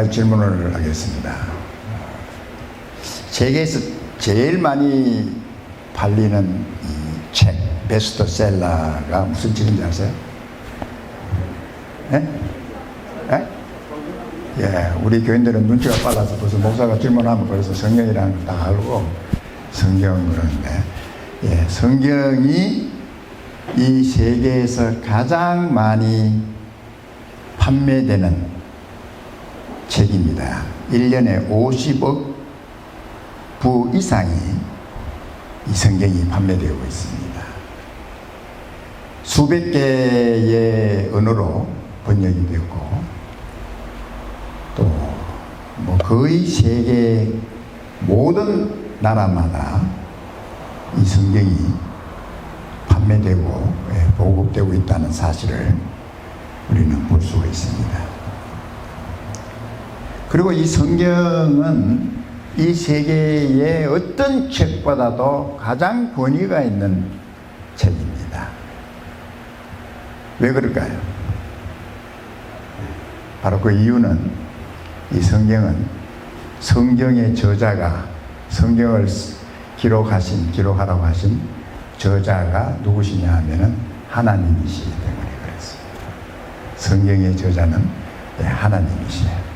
가지 질문을 하겠습니다. 세계에서 제일 많이 팔리는 이 책, 베스트셀러가 무슨 책인지 아세요? 예? 예? 예, 우리 교인들은 눈치가 빨라서 벌써 목사가 질문하면 벌써 성경이라는 걸 다 알고 성경 그러는데, 예, 성경이 이 세계에서 가장 많이 판매되는 책입니다. 1년에 50억 부 이상이 이 성경이 판매되고 있습니다. 수백 개의 언어로 번역이 되고, 또 뭐 거의 세계 모든 나라마다 이 성경이 판매되고 보급되고 있다는 사실을 우리는 볼 수가 있습니다. 그리고 이 성경은 이 세계의 어떤 책보다도 가장 권위가 있는 책입니다. 왜 그럴까요? 바로 그 이유는 이 성경은 성경의 저자가, 성경을 기록하라고 하신 저자가 누구시냐 하면은 하나님이시기 때문에 그렇습니다. 성경의 저자는 하나님이시에요.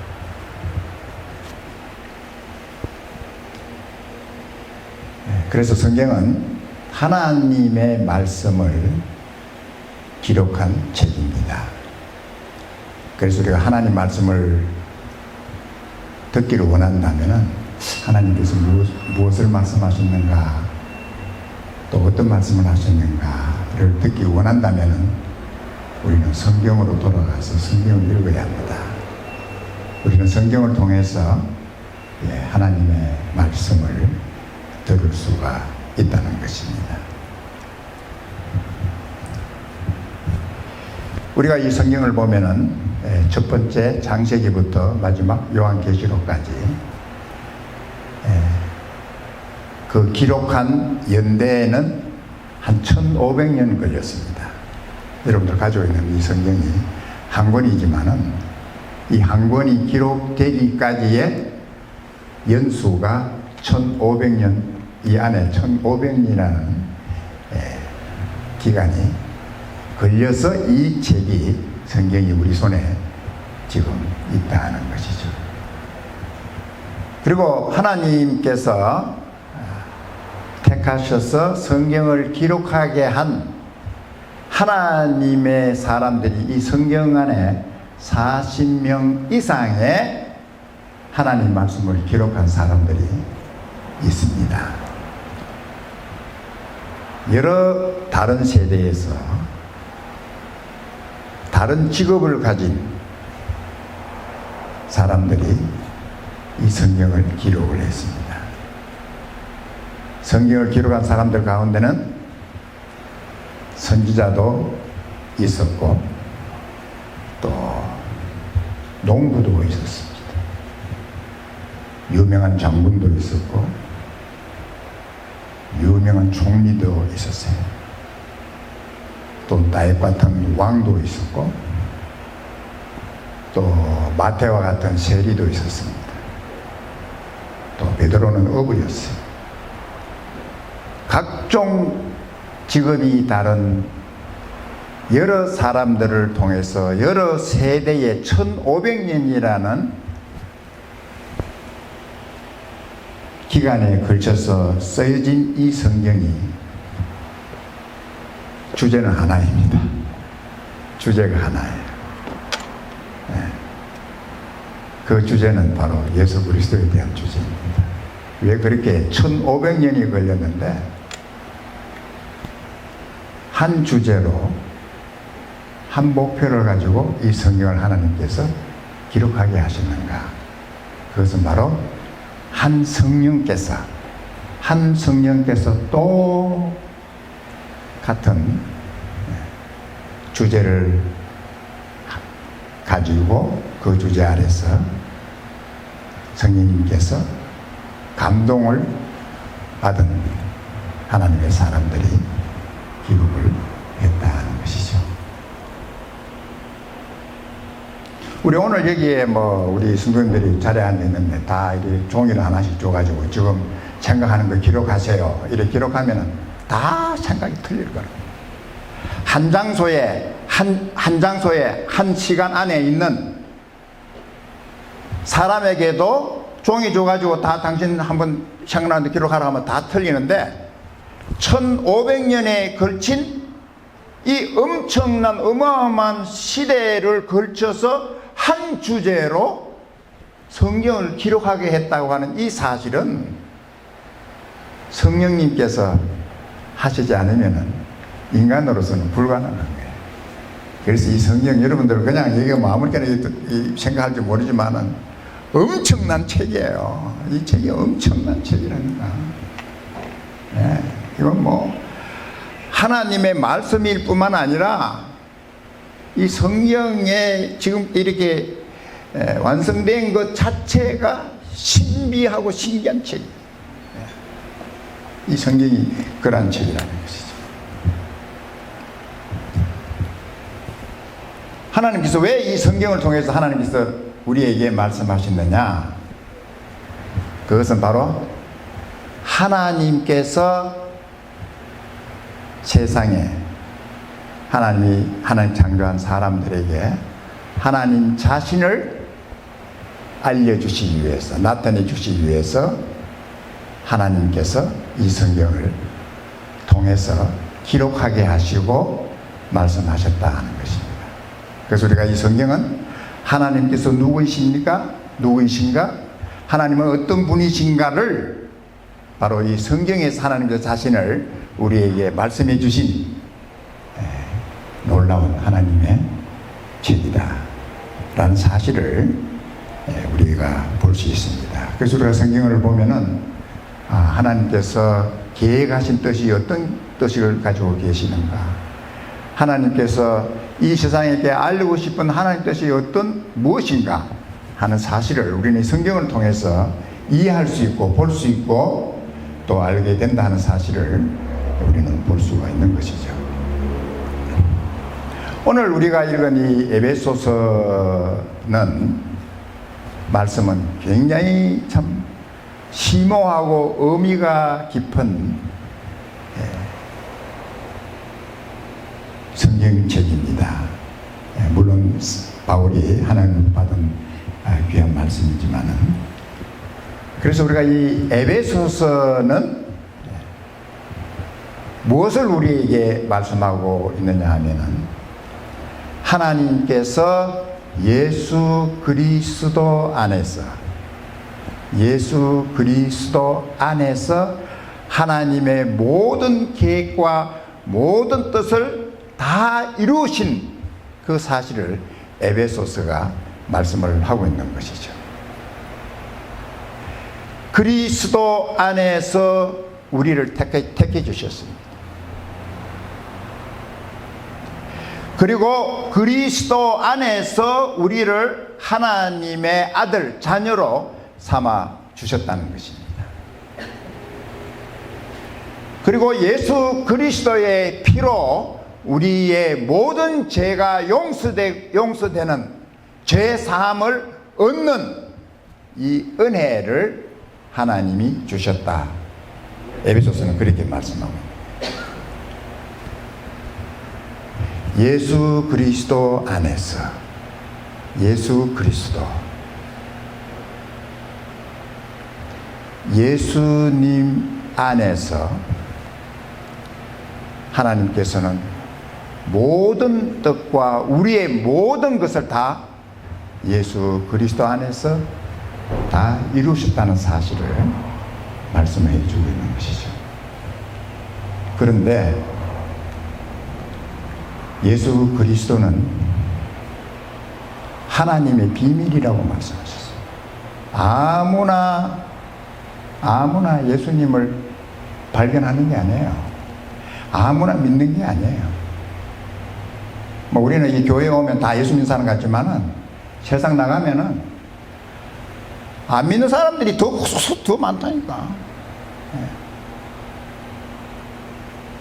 그래서 성경은 하나님의 말씀을 기록한 책입니다. 그래서 우리가 하나님 말씀을 듣기를 원한다면 하나님께서 무엇을 말씀하셨는가, 또 어떤 말씀을 하셨는가를 듣기 원한다면 우리는 성경으로 돌아가서 성경을 읽어야 합니다. 우리는 성경을 통해서 하나님의 말씀을 들을 수가 있다는 것입니다. 우리가 이 성경을 보면은 첫 번째 창세기부터 마지막 요한계시록까지 그 기록한 연대에는 한 1500년 걸렸습니다. 여러분들 가지고 있는 이 성경이 한 권이지만은 이 한 권이 기록되기까지의 연수가 1500년, 이 안에 1500년이라는 기간이 걸려서 이 책이, 성경이 우리 손에 지금 있다는 것이죠. 그리고 하나님께서 택하셔서 성경을 기록하게 한 하나님의 사람들이 이 성경 안에 40명 이상의 하나님 말씀을 기록한 사람들이 있습니다. 여러 다른 세대에서 다른 직업을 가진 사람들이 이 성경을 기록을 했습니다. 성경을 기록한 사람들 가운데는 선지자도 있었고, 또 농부도 있었습니다. 유명한 장군도 있었고, 유명한 총리도 있었어요. 또 다윗 같은 왕도 있었고, 또 마태와 같은 세리도 있었습니다. 또 베드로는 어부였어요. 각종 직업이 다른 여러 사람들을 통해서 여러 세대의 1500년이라는 기간에 걸쳐서 쓰여진 이 성경이 주제는 하나입니다. 주제가 하나예요. 그 주제는 바로 예수 그리스도에 대한 주제입니다. 왜 그렇게 1500년이 걸렸는데 한 주제로 한 목표를 가지고 이 성경을 하나님께서 기록하게 하셨는가? 그것은 바로 한 성령께서 또 같은 주제를 가지고 그 주제 아래서 성령님께서 감동을 받은 하나님의 사람들이 기록을 했다는 것이죠. 우리 오늘 여기에 뭐 우리 성도님들이 자리에 앉아 있는데 다 이렇게 종이를 하나씩 줘가지고 지금 생각하는 거 기록하세요. 이렇게 기록하면은 다 생각이 틀릴 거라고. 한 장소에 한 시간 안에 있는 사람에게도 종이 줘가지고 다 당신 한번 생각나는데 기록하라 하면 다 틀리는데 1500년에 걸친 이 엄청난 어마어마한 시대를 걸쳐서 한 주제로 성경을 기록하게 했다고 하는 이 사실은 성령님께서 하시지 않으면 인간으로서는 불가능한 거예요. 그래서 이 성경 여러분들 그냥 얘기하면 아무렇게나 생각할지 모르지만은 엄청난 책이에요. 이 책이 엄청난 책이라니까. 네, 이건 뭐 하나님의 말씀일 뿐만 아니라 이 성경에 지금 이렇게 완성된 것 자체가 신비하고 신기한 책이에요. 이 성경이 그러한 책이라는 것이죠. 하나님께서 왜 이 성경을 통해서 하나님께서 우리에게 말씀하시느냐? 그것은 바로 하나님께서 세상에 하나님 창조한 사람들에게 하나님 자신을 알려주시기 위해서, 나타내 주시기 위해서 하나님께서 이 성경을 통해서 기록하게 하시고 말씀하셨다 하는 것입니다. 그래서 우리가 이 성경은 하나님께서 누구이십니까? 하나님은 어떤 분이신가를 바로 이 성경에서 하나님께서 자신을 우리에게 말씀해 주신 놀라운 하나님의 책이다 라는 사실을 우리가 볼 수 있습니다. 그래서 우리가 성경을 보면은 하나님께서 계획하신 뜻이 어떤 뜻을 가지고 계시는가, 하나님께서 이 세상에게 알리고 싶은 하나님 뜻이 무엇인가 하는 사실을 우리는 성경을 통해서 이해할 수 있고 볼 수 있고 또 알게 된다는 사실을 우리는 볼 수가 있는 것이죠. 오늘 우리가 읽은 이 에베소서는 말씀은 굉장히 참 심오하고 의미가 깊은 성경책입니다. 물론 바울이 하나님 받은 귀한 말씀이지만은, 그래서 우리가 이 에베소서는 무엇을 우리에게 말씀하고 있느냐 하면은 하나님께서 예수 그리스도 안에서 하나님의 모든 계획과 모든 뜻을 다 이루신 그 사실을 에베소서가 말씀을 하고 있는 것이죠. 그리스도 안에서 우리를 택해 주셨습니다. 그리고 그리스도 안에서 우리를 하나님의 아들, 자녀로 삼아 주셨다는 것입니다. 그리고 예수 그리스도의 피로 우리의 모든 죄가 용서되는 죄 사함을 얻는 이 은혜를 하나님이 주셨다. 에베소서는 그렇게 말씀하고 있습니다. 예수 그리스도 안에서, 예수님 안에서 하나님께서는 모든 뜻과 우리의 모든 것을 다 예수 그리스도 안에서 다 이루셨다는 사실을 말씀해 주고 있는 것이죠. 그런데 예수 그리스도는 하나님의 비밀이라고 말씀하셨어요. 아무나 예수님을 발견하는 게 아니에요. 아무나 믿는 게 아니에요. 뭐 우리는 이 교회에 오면 다 예수 믿는 사람 같지만은 세상 나가면은 안 믿는 사람들이 더 많다니까.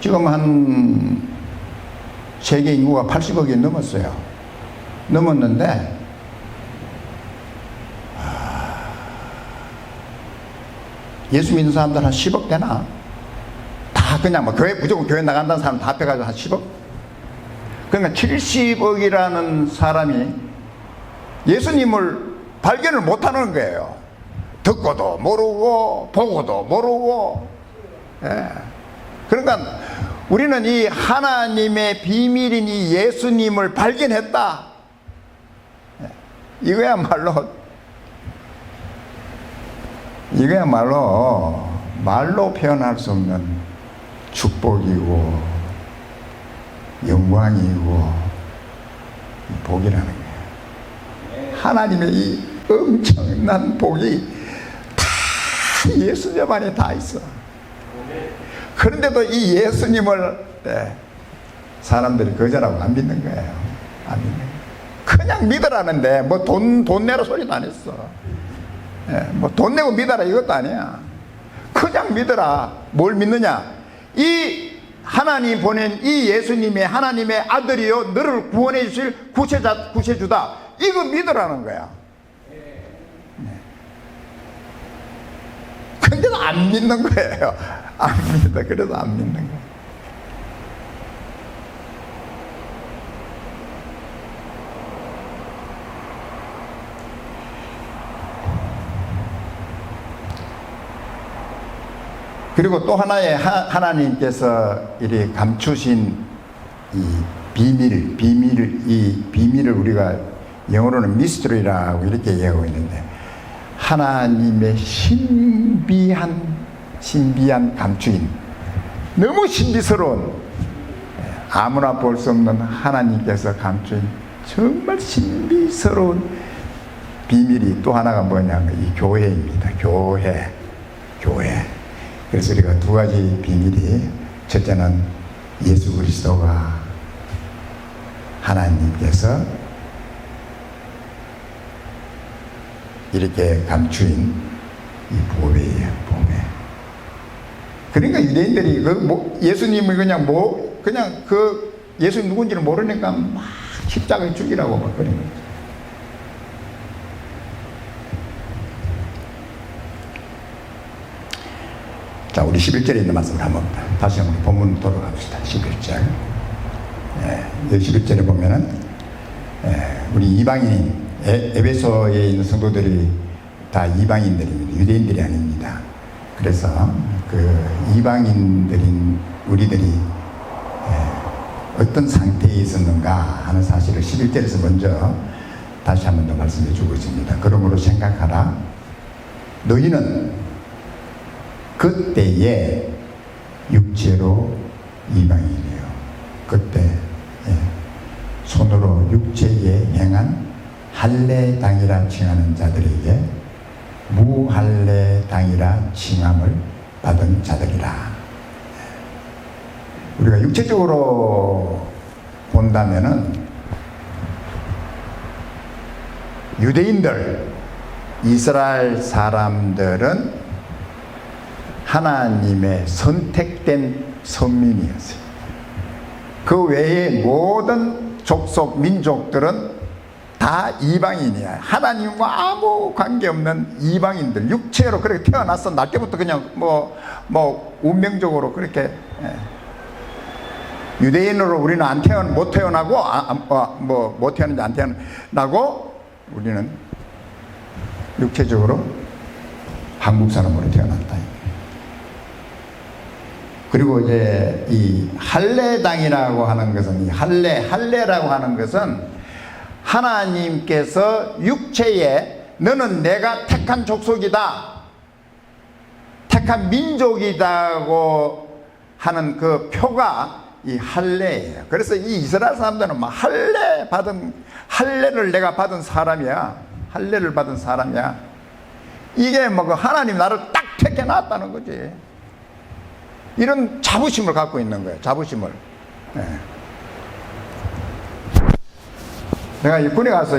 지금 한 세계 인구가 80억이 넘었어요. 넘었는데 예수 믿는 사람들 한 10억 되나? 다 그냥 뭐 교회, 무조건 교회 나간다는 사람 다 합해가지고 한 10억? 그러니까 70억이라는 사람이 예수님을 발견을 못하는 거예요. 듣고도 모르고 보고도 모르고. 예. 그러니까 우리는 이 하나님의 비밀인 이 예수님을 발견했다. 예. 이거야말로 말로 표현할 수 없는 축복이고 영광이고 복이라는 거예요. 하나님의 이 엄청난 복이 다 예수님 안에 다 있어. 그런데도 이 예수님을 사람들이 거절하고 안 믿는 거예요. 안 믿는 거예요. 그냥 믿으라는데 뭐 돈 내라 소리도 안 했어. 뭐 돈 내고 믿어라 이것도 아니야. 그냥 믿어라. 뭘 믿느냐? 이 하나님 보낸 이 예수님의 하나님의 아들이요 너를 구원해 주실 구세주다. 이거 믿으라는 거야. 근데도 안 믿는 거예요. 안 믿는다. 그래도 안 믿는 거예요. 그리고 또 하나의 하나님께서 이렇게 감추신 이 비밀을 우리가 영어로는 미스터리라고 이렇게 얘기하고 있는데, 하나님의 신비한 감추인, 너무 신비스러운, 아무나 볼 수 없는 하나님께서 감추인 정말 신비스러운 비밀이 또 하나가 뭐냐면 이 교회입니다. 교회. 그래서 우리가 두 가지 비밀이, 첫째는 예수 그리스도가 하나님께서 이렇게 감추인 이 보배예요, 보배. 그러니까 유대인들이 예수님을 그냥 예수님 누군지를 모르니까 막 십자가에 죽이라고 막 그런 거죠. 자, 우리 11절에 있는 말씀을 다시 한번 본문 돌아갑시다. 11절. 여기 11절에 보면은, 우리 이방인, 에베소에 있는 성도들이 다 이방인들입니다. 유대인들이 아닙니다. 그래서 그 이방인들인 우리들이 어떤 상태에 있었는가 하는 사실을 11절에서 먼저 다시 한번 더 말씀해 주고 있습니다. 그러므로 생각하라. 너희는 그때에 육체로 이방인이에요. 그때 손으로 육체에 행한 할례당이라 칭하는 자들에게 무할례당이라 칭함을 받은 자들이라. 우리가 육체적으로 본다면은 유대인들, 이스라엘 사람들은 하나님의 선택된 선민이었어요. 그 외에 모든 족속, 민족들은 다 이방인이야. 하나님과 아무 관계없는 이방인들, 육체로 그렇게 태어났어. 날 때부터 그냥 운명적으로 그렇게. 유대인으로 우리는 못 태어나고, 못 태어나는지 안 태어나고, 우리는 육체적으로 한국 사람으로 태어났다. 그리고 이제 이 할례당이라고 하는 것은, 이 할례라고 하는 것은 하나님께서 육체에 너는 내가 택한 족속이다, 택한 민족이다고 하는 그 표가 이 할례예요. 그래서 이 이스라엘 사람들은 막 할례를 내가 받은 사람이야. 할례를 받은 사람이야. 이게 뭐 하나님 나를 딱 택해 놨다는 거지. 이런 자부심을 갖고 있는 거예요. 자부심을. 내가 이 군에 가서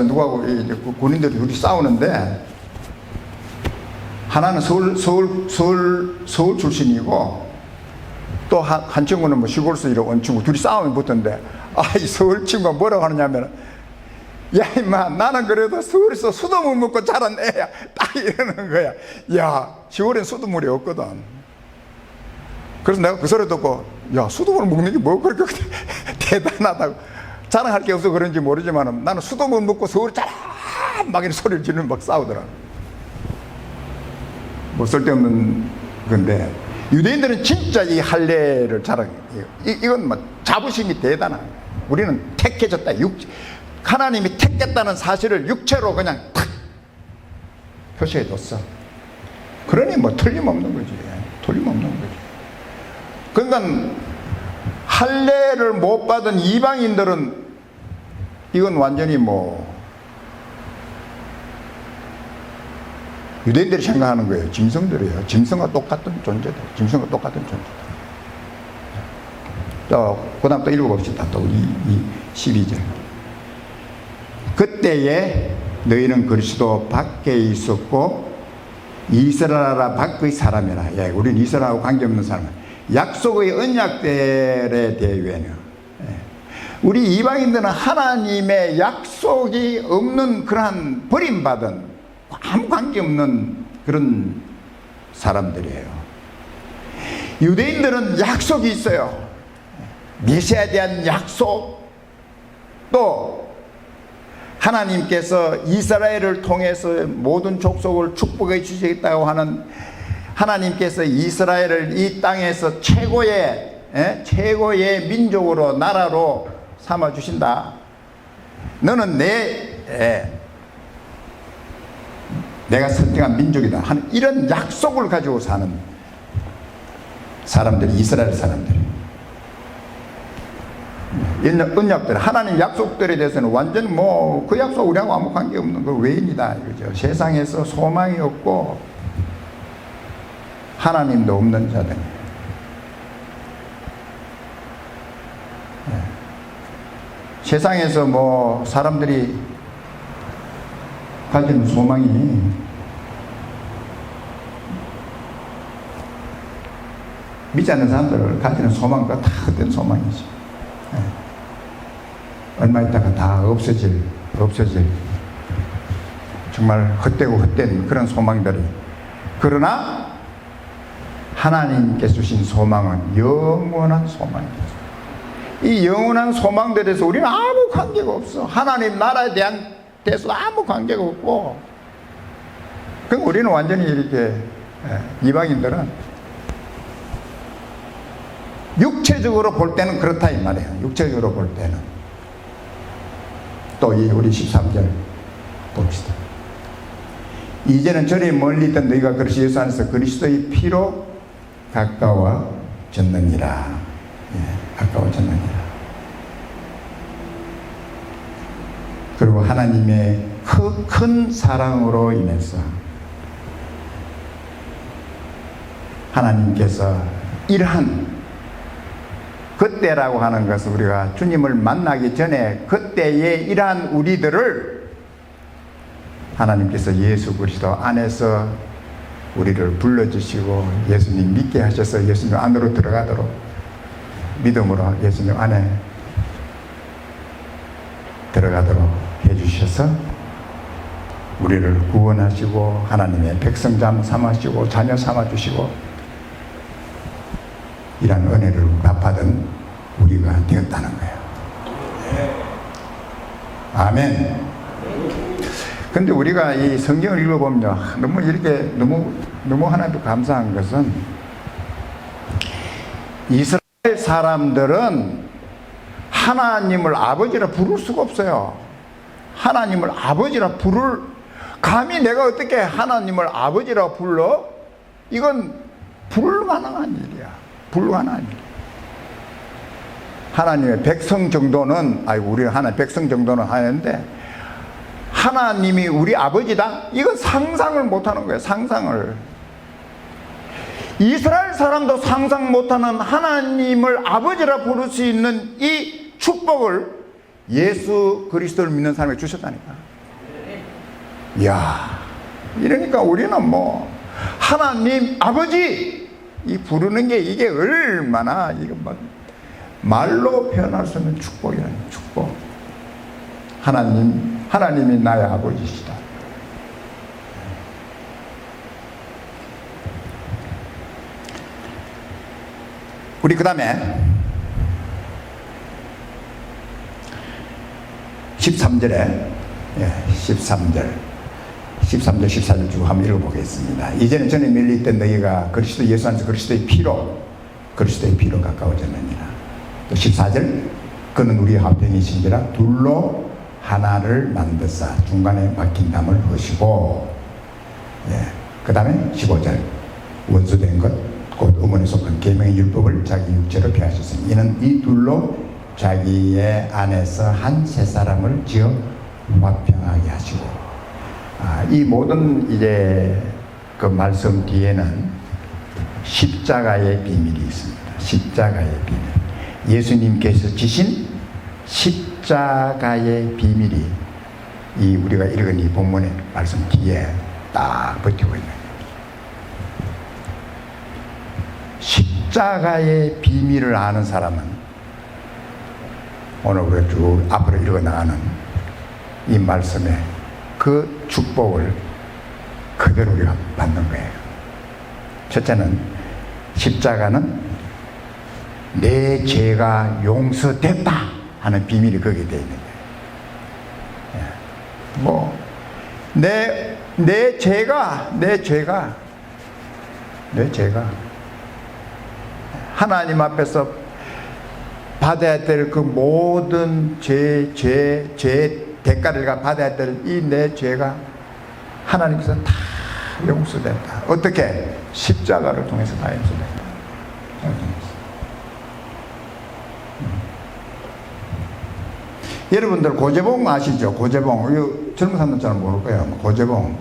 누구하고 이제 군인들이 둘이 싸우는데, 하나는 서울 출신이고 또 한 친구는 뭐 시골서 이런 온 친구, 둘이 싸움이 붙었는데, 이 서울 친구가 뭐라고 하느냐면, 야 임마 나는 그래도 서울에서 수돗물 먹고 자란 애야 딱 이러는 거야. 야 시골엔 수돗물이 없거든. 그래서 내가 그 소리 듣고 야 수돗물 먹는 게 뭐 그렇게 대단하다고. 자랑할 게 없어 그런지 모르지만 나는 수돗물 먹고 서울에 자란 막 이런 소리를 지르면 막 싸우더라. 뭐 쓸데없는 건데 유대인들은 진짜 이 할례를 자랑해요. 이건 뭐 자부심이 대단한 거예요. 우리는 택해졌다. 하나님이 택했다는 사실을 육체로 그냥 탁 표시해 줬어. 그러니 뭐 틀림없는 거지. 틀림없는 거지. 그러니까 할례를 못 받은 이방인들은 이건 완전히 뭐 유대인들이 생각하는 거예요. 짐승들이에요. 짐승과 똑같은 존재다. 짐승과 똑같은 존재다. 그 다음 또 읽어봅시다. 또 이 12절. 그때에 너희는 그리스도 밖에 있었고 이스라엘 밖의 사람이라. 예, 우리는 이스라엘하고 관계없는 사람. 약속의 언약들에 대해는 우리 이방인들은 하나님의 약속이 없는 그러한 버림받은 아무 관계없는 그런 사람들이에요. 유대인들은 약속이 있어요. 메시아에 대한 약속, 또 하나님께서 이스라엘을 통해서 모든 족속을 축복해 주시겠다고 하는 하나님께서 이스라엘을 이 땅에서 최고의 민족으로 나라로 삼아 주신다. 너는 내가 선택한 민족이다 하는 이런 약속을 가지고 사는 사람들이 이스라엘 사람들이. 언약들, 하나님 약속들에 대해서는 완전 뭐 그 약속 우리하고 아무 관계없는 그 외인이다 이거죠. 세상에서 소망이 없고 하나님도 없는 자들. 세상에서 뭐 사람들이 가지는 소망이 믿지 않는 사람들을 가지는 소망과 다 헛된 소망이지. 얼마 있다가 다 없어질 정말 헛되고 헛된 그런 소망들이. 그러나 하나님께서 주신 소망은 영원한 소망입니다. 이 영원한 소망들에서 우리는 아무 관계가 없어. 하나님 나라에 대한 대해서 아무 관계가 없고. 그럼 우리는 완전히 이렇게 이방인들은 육체적으로 볼 때는 그렇다 이 말이에요. 육체적으로 볼 때는. 또 우리 13절 봅시다. 이제는 저리 멀리 있던 너희가 그리스도 예수 안에서 그리스도의 피로 가까워졌느니라. 가까워졌느니라. 그리고 하나님의 큰 사랑으로 인해서 하나님께서 이러한 그때라고 하는 것은 우리가 주님을 만나기 전에 그때에 이러한 우리들을 하나님께서 예수 그리스도 안에서 우리를 불러주시고 예수님 믿게 하셔서 예수님 안으로 들어가도록 믿음으로 예수님 안에 들어가도록 해주셔서 우리를 구원하시고 하나님의 백성 삼으시고 자녀 삼아주시고 이런 은혜를 받은 우리가 되었다는 거예요. 아멘. 근데 우리가 이 성경을 읽어보면 너무 이렇게 너무 하나님께 감사한 것은 이스라엘 사람들은 하나님을 아버지라 부를 수가 없어요. 하나님을 아버지라 감히 내가 어떻게 하나님을 아버지라 불러? 이건 불가능한 일이야. 불가능한 일. 하나님의 백성 정도는 우리 하나님 백성 정도는 하는데 하나님이 우리 아버지다? 이건 상상을 못하는 거예요. 상상을. 이스라엘 사람도 상상 못하는 하나님을 아버지라 부를 수 있는 이 축복을 예수 그리스도를 믿는 사람에게 주셨다니까. 이야, 이러니까 우리는 뭐 하나님 아버지 이 부르는 게 이게 얼마나 이거 막 말로 표현할 수 없는 축복이라는 축복. 하나님이 나의 아버지시다. 우리 그 다음에 13절에 13절 14절 쭉 한번 읽어보겠습니다. 이제는 전에 밀려있던 너희가 그리스도 예수 안에서 그리스도의 피로 가까워졌느니라. 또 14절 그는 우리 화평이신지라 둘로 하나를 만드사 중간에 막힌 담을 허시고, 그 다음에 15절 원수된 것 곧 음원에 속한 계명의 율법을 자기 육체로 피하셨으니 이는 이 둘로 자기의 안에서 한 새 사람을 지어 화평하게 하시고. 이 모든 이제 그 말씀 뒤에는 십자가의 비밀이 있습니다. 십자가의 비밀. 예수님께서 지신 십자가의 비밀이 이 우리가 읽은 이 본문의 말씀 뒤에 딱 버티고 있는 거예요. 십자가의 비밀을 아는 사람은 오늘 우리가 쭉 앞으로 읽어나가는 이 말씀에 그 축복을 그대로 우리가 받는 거예요. 첫째는 십자가는 내 죄가 용서됐다 하는 비밀이 거기에 되어 있는 거예요. 내 죄가 하나님 앞에서 받아야 될 그 모든 죄 대가를 받아야 될 이 내 죄가 하나님께서 다 용서된다. 어떻게? 십자가를 통해서 다 용서된다. 여러분들 고재봉 아시죠? 고재봉. 이거 젊은 사람들 잘 모를 거예요. 고재봉.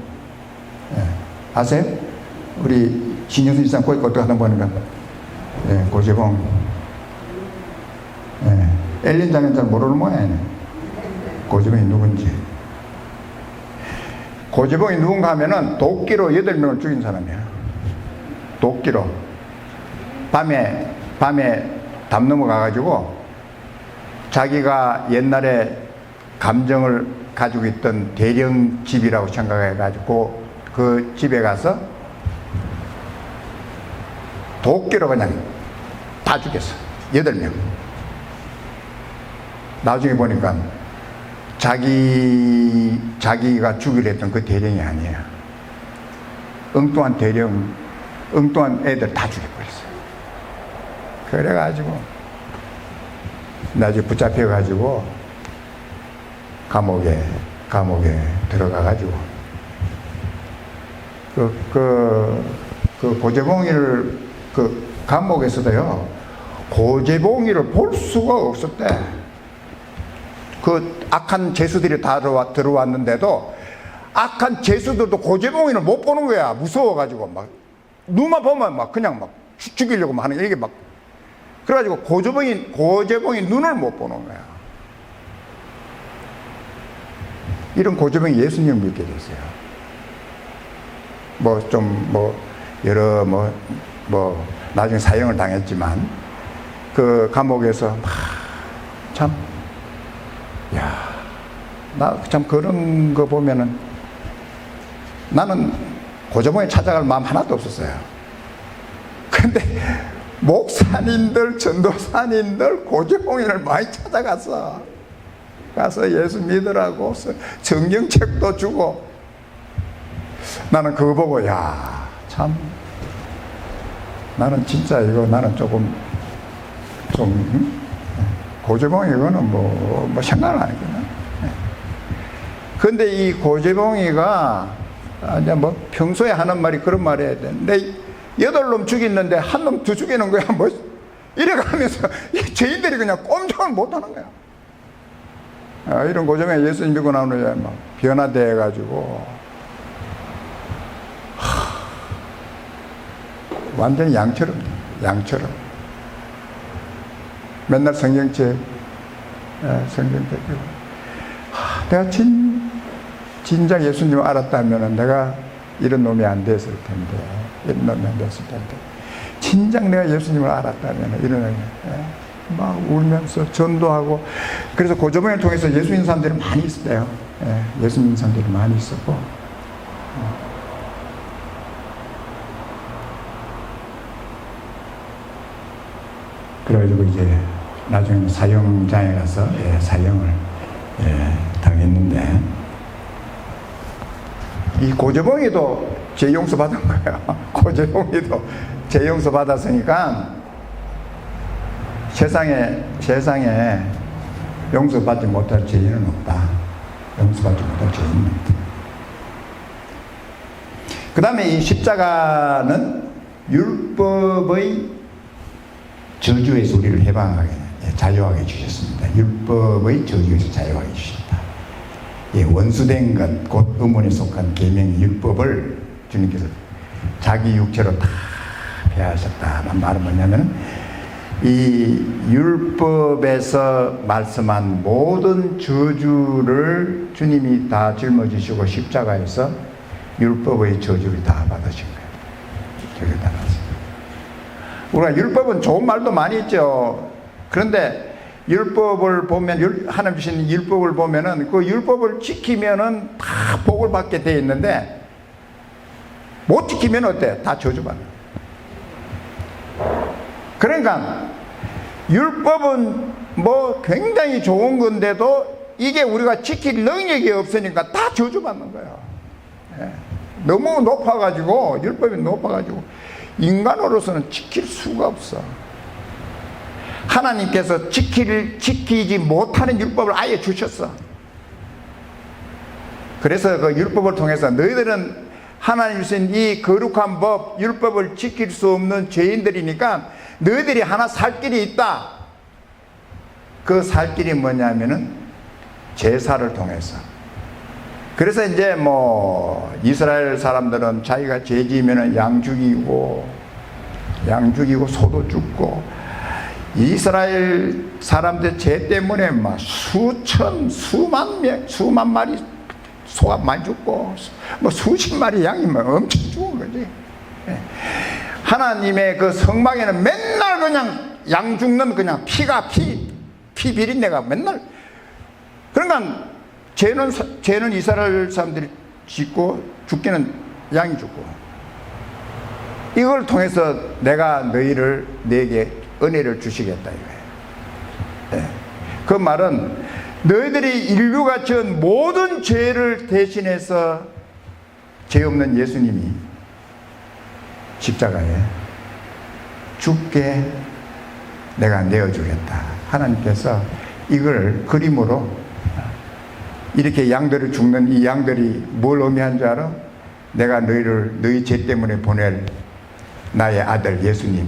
아세요? 우리 신영순 집사님 거기 어떻게 하다 보니까 고재봉. 엘린 장은 잘 모르는 모양이네. 고재봉이 누군지. 고재봉이 누군가 하면은 도끼로 8명을 죽인 사람이야. 도끼로. 밤에 담 넘어가가지고 자기가 옛날에 감정을 가지고 있던 대령집이라고 생각해가지고 그 집에 가서 도끼로 그냥 다 죽였어. 8명. 나중에 보니까 자기가 죽이려 했던 그 대령이 아니에요. 엉뚱한 애들 다 죽여버렸어요. 그래가지고 나중에 붙잡혀가지고 감옥에 들어가가지고 그 고재봉이를 그 감옥에서도요 고재봉이를 볼 수가 없었대. 그 악한 죄수들이 다 들어왔는데도 악한 죄수들도 고재봉이를 못 보는 거야. 무서워가지고 막 눈만 보면 막 그냥 막 죽이려고 하는 게 이게 막 그래가지고 고재봉이 눈을 못 보는 거야. 이런 고재봉이 예수님을 믿게 됐어요. 여러 나중에 사형을 당했지만 그 감옥에서 나 참 그런 거 보면은 나는 고재봉에 찾아갈 마음 하나도 없었어요. 근데 목사님들, 전도사님들 고재봉이를 많이 찾아갔어. 가서 예수 믿으라고 성경책도 주고. 나는 그거 보고 참 나는 진짜 나는 조금 고재봉 이거는 뭐 생각을 안 했거든. 근데 이 고재봉이가 이제 평소에 하는 말이 그런 말이 해야 되는데 8놈 죽였는데 한 놈 더 죽이는 거야. 이래가면서 이 죄인들이 그냥 꼼짝을 못 하는 거야. 이런 고재봉이 예수님 믿고 나오는 애 막 변화돼 해가지고 완전히 양처럼 맨날 성경책 펴고 내가 진작 예수님을 알았다면 내가 이런 놈이 안 됐을 텐데 진작 내가 예수님을 알았다면 이런 놈이 막 울면서 전도하고. 그래서 고조봉을 통해서 예수 믿는 사람들이 많이 있었대요. 예, 예수 믿는 사람들이 많이 있었고. 그래가지고 이제 나중에 사형장에 가서 사형을 당했는데, 이 고조봉이도 죄 용서 받은 거예요. 고조봉이도 죄 용서 받았으니까 세상에 용서받지 못할 죄인은 없다. 용서받지 못할 죄인은 없다. 그 다음에 이 십자가는 율법의 저주에서 우리를 해방하게, 자유하게 주셨습니다. 율법의 저주에서 자유하게 주셨다. 원수된 것, 곧 의문에 속한 계명 율법을 주님께서 자기 육체로 다 폐하셨다. 말은 뭐냐면, 이 율법에서 말씀한 모든 저주를 주님이 다 짊어지시고 십자가에서 율법의 저주를 다 받으신 거예요. 저주를 다 받으신 거예요. 우리가 율법은 좋은 말도 많이 있죠. 그런데 율법을 보면, 하나님 주신 율법을 보면은 그 율법을 지키면은 다 복을 받게 되어 있는데, 못 지키면 어때? 다 저주받아. 그러니까 율법은 뭐 굉장히 좋은 건데도 이게 우리가 지킬 능력이 없으니까 다 저주받는 거예요. 너무 높아가지고, 율법이 높아가지고 인간으로서는 지킬 수가 없어. 하나님께서 지키지 못하는 율법을 아예 주셨어. 그래서 그 율법을 통해서 너희들은 하나님 주신 이 거룩한 법, 율법을 지킬 수 없는 죄인들이니까 너희들이 하나 살 길이 있다. 그 살 길이 뭐냐면은 제사를 통해서. 그래서 이제 뭐 이스라엘 사람들은 자기가 죄 지으면은 양 죽이고 소도 죽고, 이스라엘 사람들 죄 때문에 막 수만 마리 소가 많이 죽고, 뭐 수십 마리 양이 막 엄청 죽은 거지. 하나님의 그 성막에는 맨날 그냥 양 죽는, 그냥 피 비린내가 맨날. 그러니까 죄는 이스라엘 사람들이 짓고 죽기는 양이 죽고. 이걸 통해서 내가 너에게 은혜를 주시겠다 이거예요. 그 말은 너희들이 인류가 지은 모든 죄를 대신해서 죄 없는 예수님이 십자가에 죽게 내가 내어주겠다. 하나님께서 이걸 그림으로, 이렇게 양들을 죽는 이 양들이 뭘 의미한 줄 알아? 내가 너희 죄 때문에 보낼 나의 아들 예수님이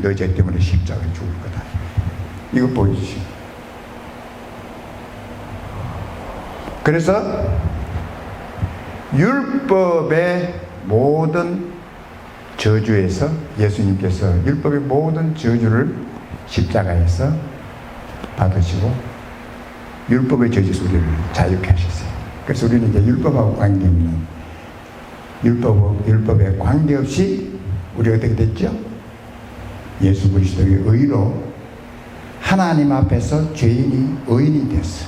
너희 죄 때문에 십자가에 죽을 거다. 이거 보이시죠? 그래서 율법의 모든 저주에서 예수님께서 율법의 모든 저주를 십자가에서 받으시고 율법의 저주에서 우리를 자유케 하셨어요. 그래서 우리는 이제 율법하고 관계없는, 율법에 관계없이 우리 어떻게 됐죠? 예수 그리스도의 의로 하나님 앞에서 죄인이 의인이 됐어.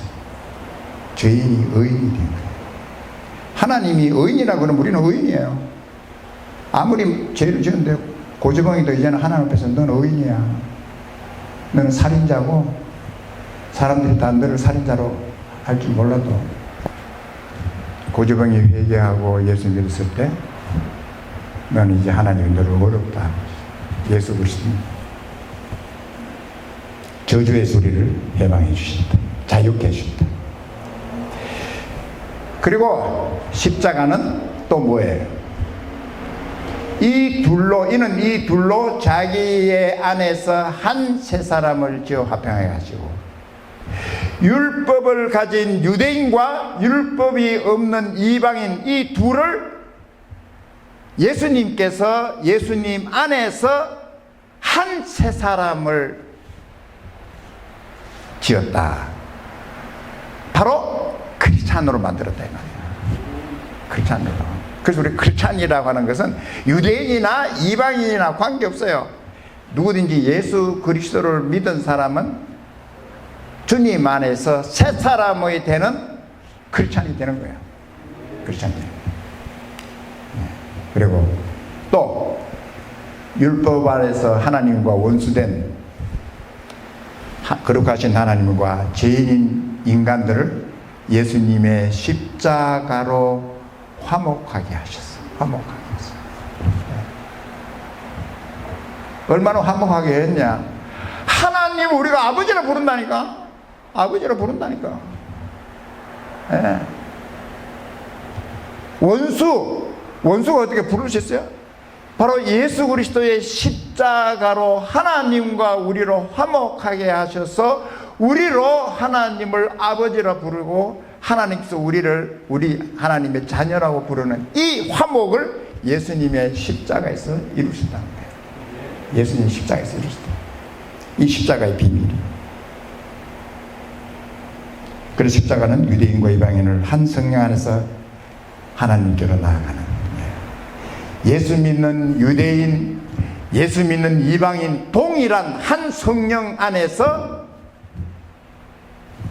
죄인이 의인이 된 거예요. 하나님이 의인이라고 그러면 우리는 의인이에요. 아무리 죄를 지었는데 고조봉이도 이제는 하나님 앞에서 너는 의인이야. 너는 살인자고, 사람들이 다 너를 살인자로 할 줄 몰라도 고조봉이 회개하고 예수 믿었을 때 너는 이제 하나님이 너를 어렵다. 예수 그리스도 저주의 소리를 해방해 주신다. 자유케 해준다. 그리고 십자가는 또 뭐예요? 이는 이 둘로 자기의 안에서 한 세 사람을 지어 화평하게 하시고, 율법을 가진 유대인과 율법이 없는 이방인 이 둘을 예수님께서 예수님 안에서 한 세 사람을 지었다. 바로 크리스찬으로 만들었다 이 말이야. 크리스찬으로. 그래서 우리 크리스찬이라고 하는 것은 유대인이나 이방인이나 관계없어요. 누구든지 예수 그리스도를 믿은 사람은 주님 안에서 새 사람이 되는 크리스찬이 되는 거예요. 크리스찬이 되는 거예요. 그리고 또 율법 아래서 하나님과 원수된 거룩하신 하나님과 죄인인 인간들을 예수님의 십자가로 화목하게 하셨어요. 화목하게 했어요. 얼마나 화목하게 했냐. 하나님 우리가 아버지라 부른다니까. 아버지라 부른다니까. 예. 원수가 어떻게 부르셨어요? 바로 예수 그리스도의 십자가로 하나님과 우리로 화목하게 하셔서 우리로 하나님을 아버지라 부르고 하나님께서 우리 하나님의 자녀라고 부르는 이 화목을 예수님의 십자가에서 이루신다는 거예요. 예수님의 십자가에서 이루신다. 이 십자가의 비밀이. 그래서 십자가는 유대인과 이방인을 한 성령 안에서 하나님께로 나아가는 예수 믿는 유대인, 예수 믿는 이방인 동일한 한 성령 안에서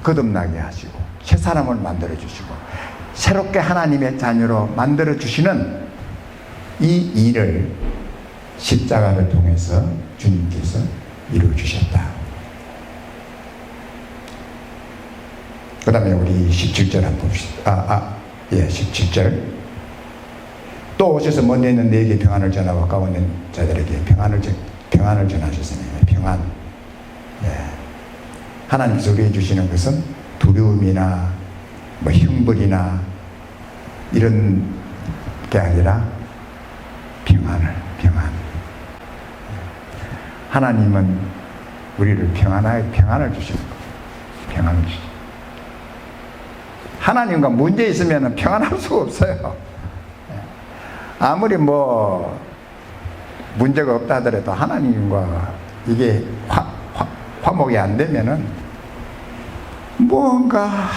거듭나게 하시고 새 사람을 만들어 주시고 새롭게 하나님의 자녀로 만들어 주시는 이 일을 십자가를 통해서 주님께서 이루어 주셨다. 그 다음에 우리 17절 한번 봅시다. 17절. 또 오셔서 먼데 있는 너에게 평안을 전하고 가까운 자들에게 평안을 전하셨으니 평안. 하나님께서 우리에게 주시는 것은 두려움이나 형벌이나 이런 게 아니라 평안. 하나님은 우리를 평안을 주시는 거예요. 평안을 주시는. 하나님과 문제 있으면 평안할 수가 없어요. 아무리 문제가 없다 하더라도 하나님과 이게 화목이 안 되면은 뭔가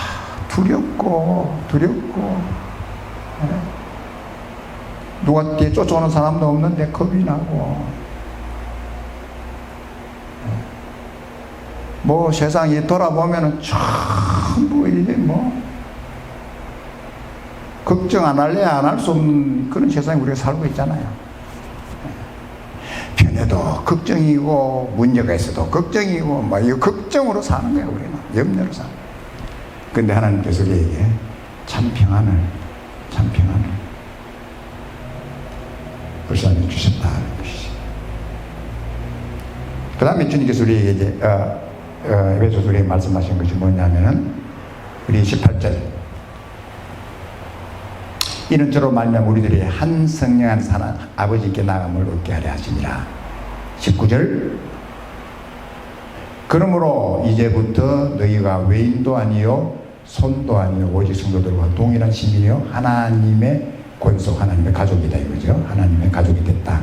두렵고 누가 뒤에 쫓아오는 사람도 없는데 겁이 나고 세상이 돌아보면은 전부 이제 걱정 안 할래 안 할 수 없는 그런 세상에 우리가 살고 있잖아요. 편해도 걱정이고 문제가 있어도 걱정이고 이 걱정으로 사는 거예요. 우리는 염려로 사는 거예요. 근데 하나님께서 우리에게 참 평안을 불쌍히 주셨다는 것이죠. 그 다음에 주님께서 우리에게 이제 에베소서 우리에게 말씀하신 것이 뭐냐면은 우리 18절 이는 저로 말미암아 우리들이 한 성령 안에서 하나 아버지께 나감을 얻게 하려 하시니라. 19절 그러므로 이제부터 너희가 외인도 아니요 손도 아니요 오직 성도들과 동일한 시민이요 하나님의 권속 하나님의 가족이다 이거죠. 하나님의 가족이 됐다.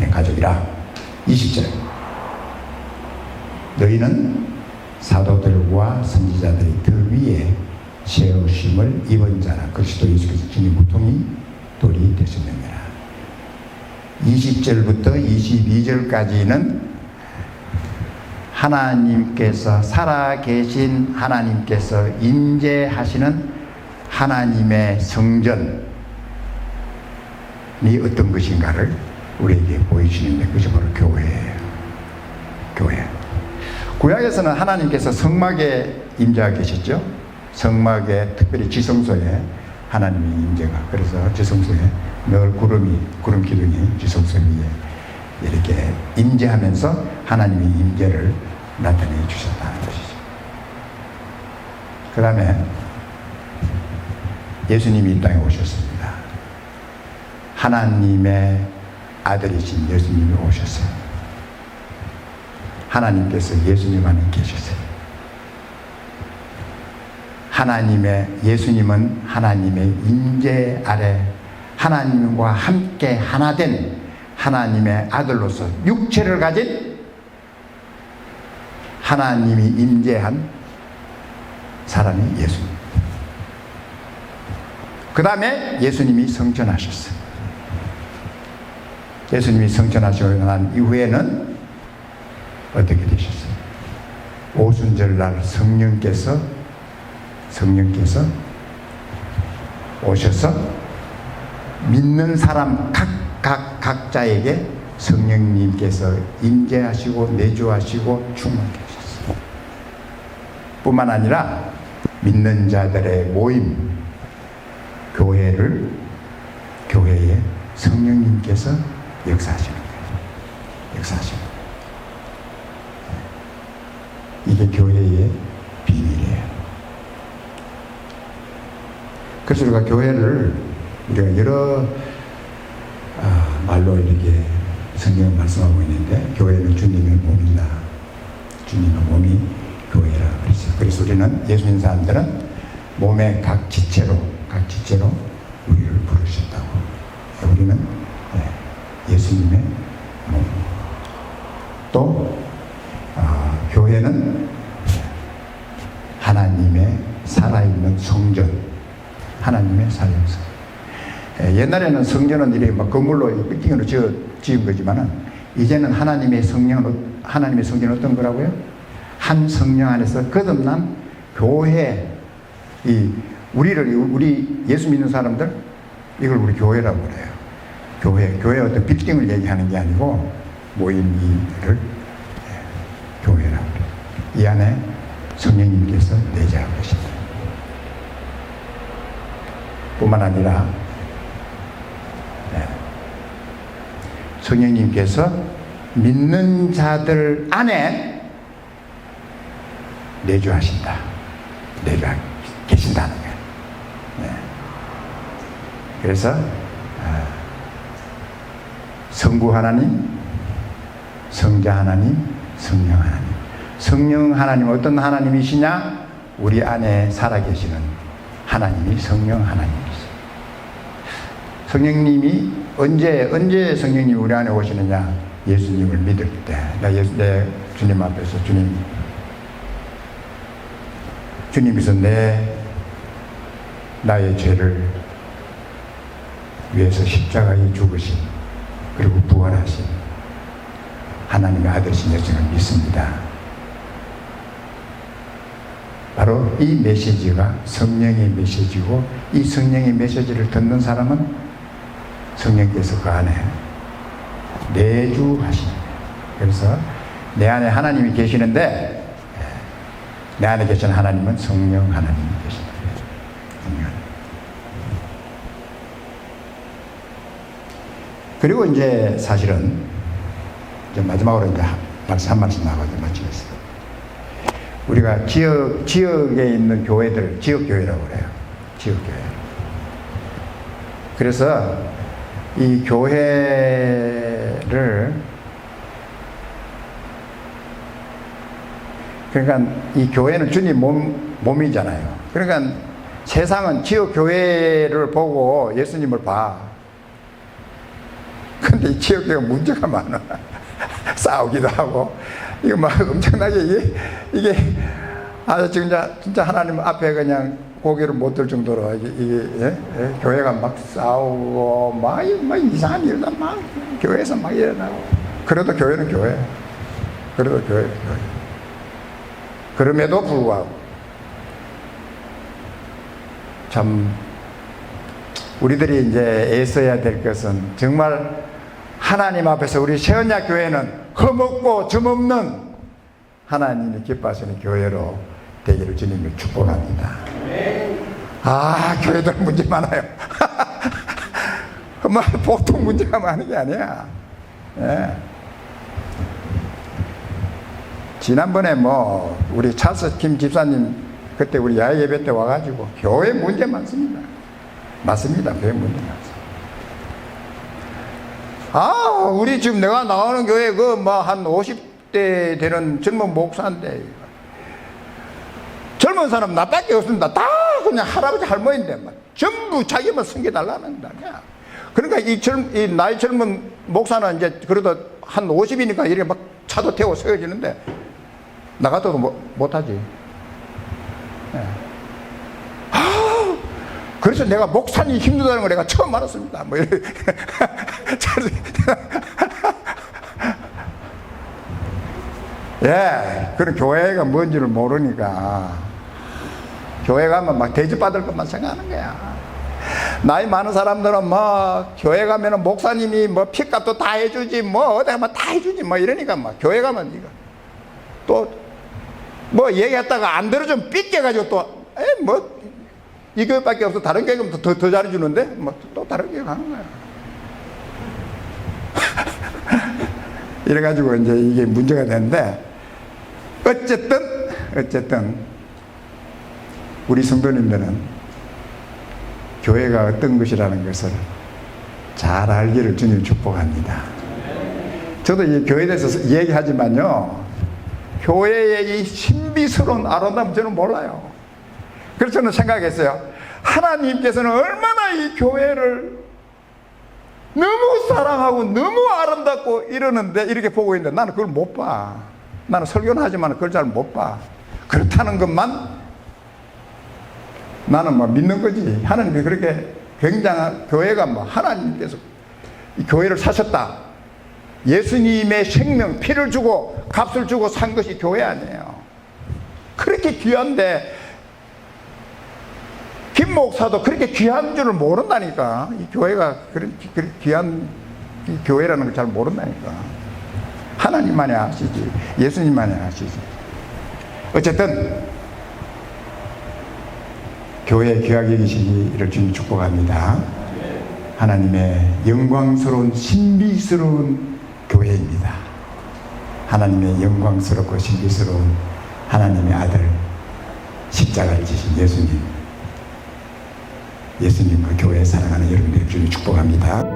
가족이라. 20절 너희는 사도들과 선지자들이 그 위에 세우심을 입은 자라. 그리스도 예수께서 주님 고통이 돌이 되셨느니라. 20절부터 22절까지는 하나님께서 살아계신 하나님께서 임재하시는 하나님의 성전이 어떤 것인가를 우리에게 보여주시는데 그것이 바로 교회예요. 교회. 구약에서는 하나님께서 성막에 임재하고 계셨죠. 성막에 특별히 지성소에 하나님의 임재가 그래서 지성소에 늘 구름 기둥이 지성소 위에 이렇게 임재하면서 하나님의 임재를 나타내 주셨다는 것이죠. 그 다음에 예수님이 이 땅에 오셨습니다. 하나님의 아들이신 예수님이 오셨어요. 하나님께서 예수님 안에 계셨어요. 예수님은 하나님의 임재 아래 하나님과 함께 하나 된 하나님의 아들로서 육체를 가진 하나님이 임재한 사람이 예수님. 그 다음에 예수님이 성천하셨어요. 예수님이 성천하시고 난 이후에는 어떻게 되셨어요? 오순절날 성령께서 오셔서 믿는 사람 각자에게 성령님께서 임재하시고 내주하시고 충만케 하셨어요. 뿐만 아니라 믿는 자들의 모임, 교회에 성령님께서 역사하시는 거예요. 역사하시는 거예요. 이게 교회의 비밀이에요. 그래서 우리가 교회를 우리가 여러 말로 이렇게 성경을 말씀하고 있는데, 교회는 주님의 몸이다. 주님의 몸이 교회라고 그랬어요. 그래서 우리는 예수 믿는 사람들은 몸의 각 지체로 우리를 부르셨다고. 우리는 예수님의 몸. 또 교회는 하나님의 살아있는 성전. 하나님의 살아있는 성전. 옛날에는 성전은 이렇게 막 건물로 빌딩으로 지은 거지만은, 이제는 하나님의 성전은 어떤 거라고요? 한 성령 안에서 거듭난 교회. 우리 예수 믿는 사람들, 이걸 우리 교회라고 그래요. 교회 어떤 빌딩을 얘기하는 게 아니고 모임을 교회라고 그래요. 이 안에 성령님께서 내재하고 계십니다. 뿐만 아니라 성령님께서 믿는 자들 안에 내주하신다. 계신다는 거예요. 그래서 성부 하나님, 성자 하나님, 성령 하나님. 성령 하나님은 어떤 하나님이시냐? 우리 안에 살아계시는 하나님이 성령 하나님이세요. 성령님이 언제 성령님이 우리 안에 오시느냐? 예수님을 믿을 때. 내 주님 앞에서 주님께서 나의 죄를 위해서 십자가에 죽으신, 그리고 부활하신 하나님의 아들이신 예수를 믿습니다. 바로 이 메시지가 성령의 메시지고, 이 성령의 메시지를 듣는 사람은 성령께서 그 안에 내주하십니다. 그래서 내 안에 하나님이 계시는데, 내 안에 계신 하나님은 성령 하나님이 계십니다. 그리고 이제 사실은 이제 마지막으로 이제 한 말씀 나가서 마치겠습니다. 우리가 지역에 있는 교회들, 지역교회라고 그래요. 지역교회. 그래서 이 교회를, 그러니까 이 교회는 주님 몸이잖아요. 그러니까 세상은 지역교회를 보고 예수님을 봐. 근데 이 지역교회가 문제가 많아. 싸우기도 하고, 이거 막 엄청나게, 이게 아주 진짜 하나님 앞에 그냥 고개를 못 들 정도로 교회가 막 싸우고, 막 이상한 일도 막 교회에서 막 일어나고. 그래도 교회는 교회. 그럼에도 불구하고 참 우리들이 이제 애써야 될 것은, 정말 하나님 앞에서 우리 세언약 교회는 흠없고 점없는 하나님이 기뻐하시는 교회로 되기를 주님을 축복합니다. 교회들 문제 많아요. 보통 문제가 많은 게 아니야. 지난번에 우리 찰스 김 집사님 그때 우리 야외 예배 때 와가지고 교회 문제 많습니다. 맞습니다. 교회 문제 많습니다. 우리 지금 내가 나오는 교회 한 50대 되는 젊은 목사인데, 젊은 사람 나밖에 없습니다. 다 그냥 할아버지 할머니인데 전부 자기만 섬겨달라는 거야. 그러니까 이 나이 젊은 목사는 이제 그래도 한 50이니까 이렇게 막 차도 태워 세워지는데 나 같아도 못하지. 그래서 내가 목사님이 힘들다는 걸 내가 처음 알았습니다. 예, 그런 교회가 뭔지를 모르니까 교회 가면 막 대접받을 것만 생각하는 거야. 나이 많은 사람들은 뭐 교회 가면은 목사님이 뭐 핏값도 다 해주지 뭐 어디 가면 다 해주지 뭐 이러니까 막 교회 가면 이거 또 뭐 얘기했다가 안 들어주면 삐껴가지고 또 뭐 이 교회밖에 없어 다른 교회 가면 더 잘해주는데 뭐 또 다른 교회 가는 거야. 이래가지고 이제 이게 문제가 되는데 어쨌든 우리 성도님들은 교회가 어떤 것이라는 것을 잘 알기를 주님 축복합니다. 저도 이 교회에 대해서 얘기하지만요, 교회의 이 신비스러운 아름다움 저는 몰라요. 그래서 저는 생각했어요. 하나님께서는 얼마나 이 교회를 너무 사랑하고 너무 아름답고 이러는데 이렇게 보고 있는데 나는 그걸 못 봐. 나는 설교는 하지만 그걸 잘 못 봐. 그렇다는 것만 나는 뭐 믿는 거지. 하나님이 그렇게 굉장한 교회가 뭐 하나님께서 이 교회를 사셨다. 예수님의 생명, 피를 주고 값을 주고 산 것이 교회 아니에요. 그렇게 귀한데 김 목사도 그렇게 귀한 줄을 모른다니까. 이 교회가 그런 귀한 이 교회라는 걸 잘 모른다니까. 하나님만이 아시지. 예수님만이 아시지. 어쨌든 교회 귀하게 계시기를 주님 축복합니다. 하나님의 영광스러운 신비스러운 교회입니다. 하나님의 영광스럽고 신비스러운 하나님의 아들 십자가를 지신 예수님, 그 교회 사랑하는 여러분들 주님 축복합니다.